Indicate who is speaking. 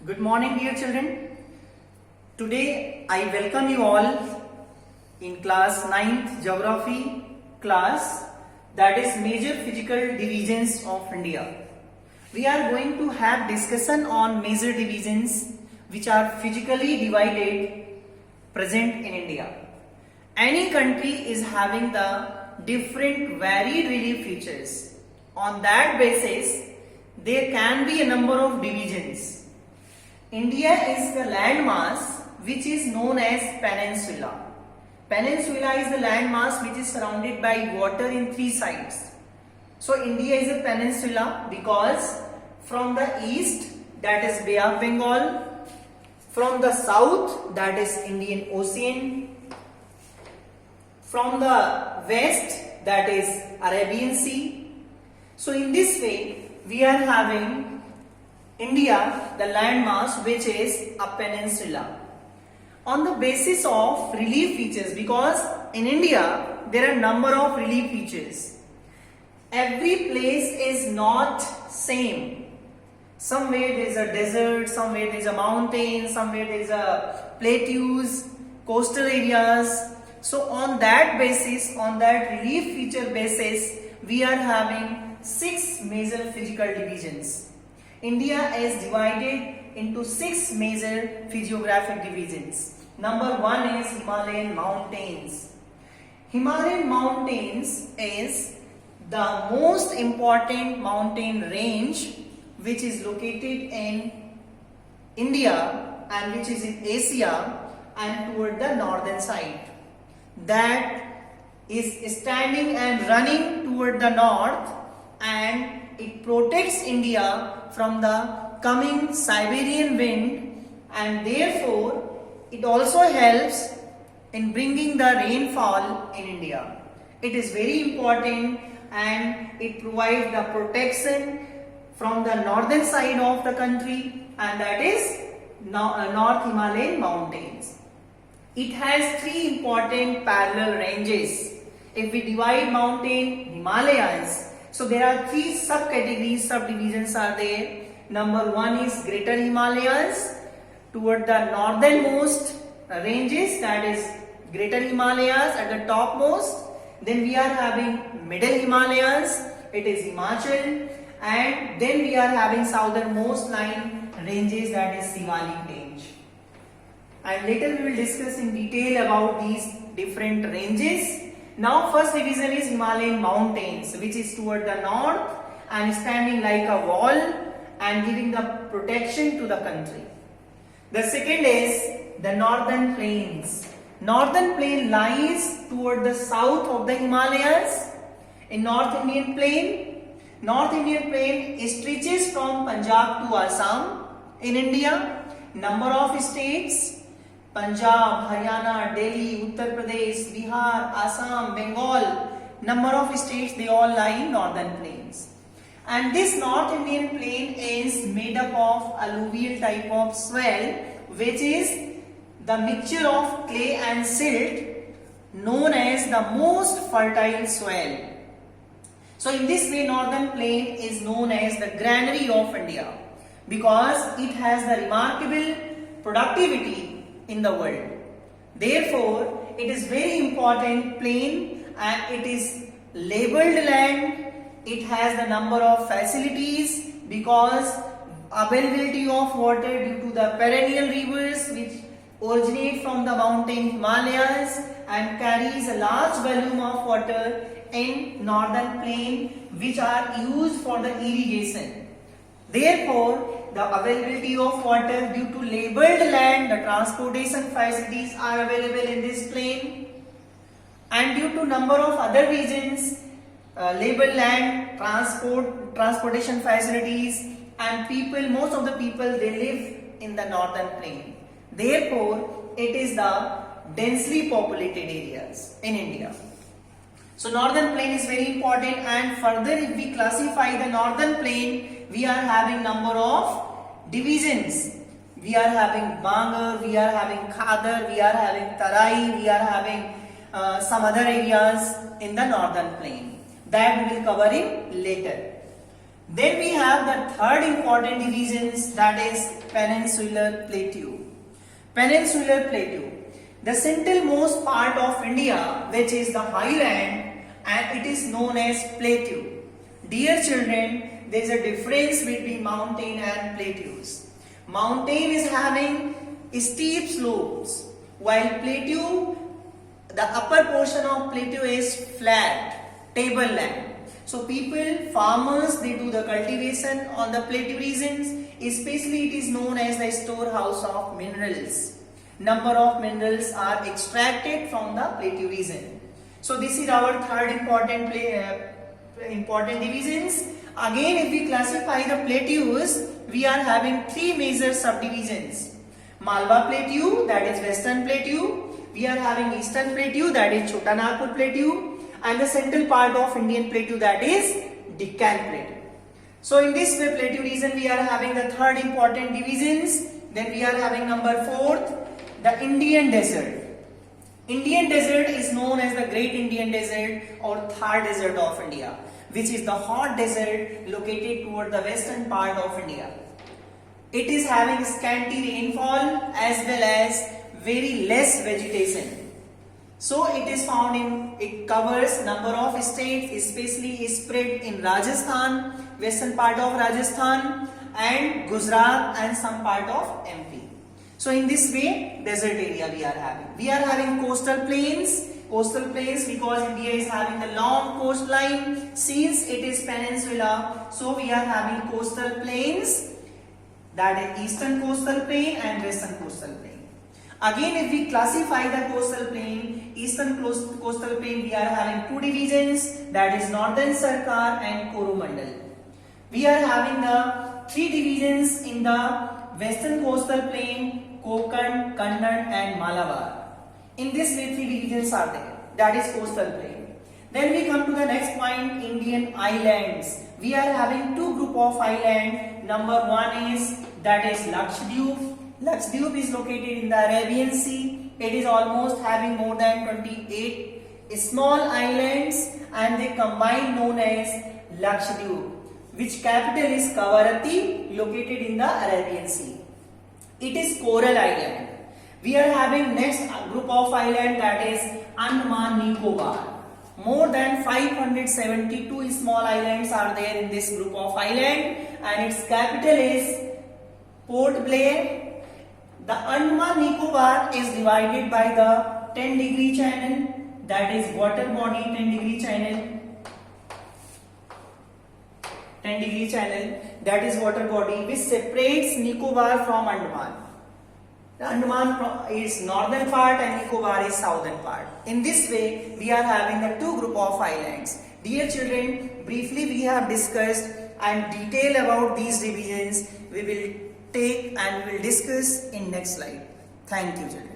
Speaker 1: Good morning, dear children. Today I welcome you all in class 9th geography class, that is major physical divisions of India. We are going to have discussion on major divisions which are physically divided present in India. Any country is having the different varied relief features. On that basis, there can be a number of divisions. India is the landmass which is known as peninsula. Peninsula is the landmass which is surrounded by water in three sides. So India is a peninsula because from the east, that is Bay of Bengal, from the south, that is Indian Ocean, from the west, that is Arabian Sea. So in this way, we are having India, the landmass which is a peninsula. On the basis of relief features, because in India there are number of relief features. Every place is not same. Somewhere there is a desert, somewhere there is a mountain, somewhere there is a plateaus, coastal areas. So on that basis, on that relief feature basis, we are having 6 major physical divisions. India is divided into 6 major physiographic divisions. Number 1 is Himalayan mountains. Himalayan mountains is the most important mountain range which is located in India and which is in Asia and toward the northern side. That is standing and running toward the north, and it protects India from the coming Siberian wind, and therefore it also helps in bringing the rainfall in India. It is very important and it provides the protection from the northern side of the country, and that is North Himalayan mountains. It has 3 important parallel ranges. If we divide mountain Himalayas, so there are 3 subcategories, subdivisions are there. Number 1 is Greater Himalayas, toward the northernmost ranges, that is Greater Himalayas at the topmost. Then we are having Middle Himalayas, it is Himachal, and then we are having southernmost line ranges, that is Shivalik range. And later we will discuss in detail about these different ranges. Now first division is Himalayan mountains, which is toward the north and standing like a wall and giving the protection to the country. The second is the northern plains. Northern plain lies toward the south of the Himalayas in North Indian plain. North Indian plain stretches from Punjab to Assam in India. Number of states: Punjab, Haryana, Delhi, Uttar Pradesh, Bihar, Assam, Bengal. Number of states, they all lie in northern plains. And this North Indian plain is made up of alluvial type of swell, which is the mixture of clay and silt, known as the most fertile soil. So in this way, northern plain is known as the granary of India because it has the remarkable productivity in the world. Therefore, it is very important plain, and it is labeled land. It has the number of facilities because availability of water due to the perennial rivers which originate from the mountain Himalayas and carries a large volume of water in northern plain which are used for the irrigation. Therefore, the availability of water due to labeled land, the transportation facilities are available in this plain, and due to number of other reasons, labeled land, transportation facilities, and people, most of the people, they live in the northern plain. Therefore, it is the densely populated areas in India. So northern plain is very important, and further if we classify the northern plain, we are having number of divisions. We are having Bangar, we are having Khadar, we are having Tarai, we are having some other areas in the northern plain that we will cover in later. Then we have have the third important divisions, that is Peninsular Plateau. Peninsular Plateau, the centralmost part of India, which is the highland, and it is known as plateau. Dear children, there is a difference between mountain and plateaus. Mountain is having steep slopes, while plateau, the upper portion of plateau is flat, tableland. So people, farmers, they do the cultivation on the plateau regions. Especially it is known as the storehouse of minerals. Number of minerals are extracted from the plateau region. So this is our third important divisions. Again, if we classify the plateaus, we are having three major subdivisions. Malwa Plateau, that is Western Plateau. We are having Eastern Plateau, that is Chota Nagpur Plateau, and the central part of Indian Plateau, that is Deccan Plateau. So in this way, Plateau region, we are having the third important divisions. Then we are having number fourth, the Indian Desert. Indian Desert is known as the Great Indian Desert or Thar Desert of India, which is the hot desert located toward the western part of India. It is having scanty rainfall as well as very less vegetation. So it covers number of states, especially spread in Rajasthan, western part of Rajasthan, and Gujarat and some part of MP. So in this way, desert area we are having. We are having coastal plains because India is having the long coastline. Since it is peninsula, so we are having coastal plains, that is eastern coastal plain and western coastal plain. Again, if we classify the coastal plain, eastern coastal plain, we are having two divisions, that is Northern Sarkar and Coromandel. We are having the three divisions in the western coastal plain, Konkan, Kannada and Malabar. In this way, three divisions are there, that is coastal plain. Then we come to the next point, Indian islands. We are having two group of island. Number one is, that is Lakshadweep. Lakshadweep is located in the Arabian Sea. It is almost having more than 28 small islands and they combine known as Lakshadweep, which capital is Kavaratti, located in the Arabian Sea. It is Coral Island. We are having next group of island, that is Andaman Nicobar. More than 572 small islands are there in this group of island and its capital is Port Blair. The Andaman Nicobar is divided by the 10-degree channel, that is water body 10-degree channel. 10-degree channel, that is water body, which separates Nicobar from Andaman. The Andaman is northern part and Nicobar is southern part. In this way, we are having the two group of islands. Dear children, briefly we have discussed and detail about these divisions. We will take and we will discuss in next slide. Thank you children.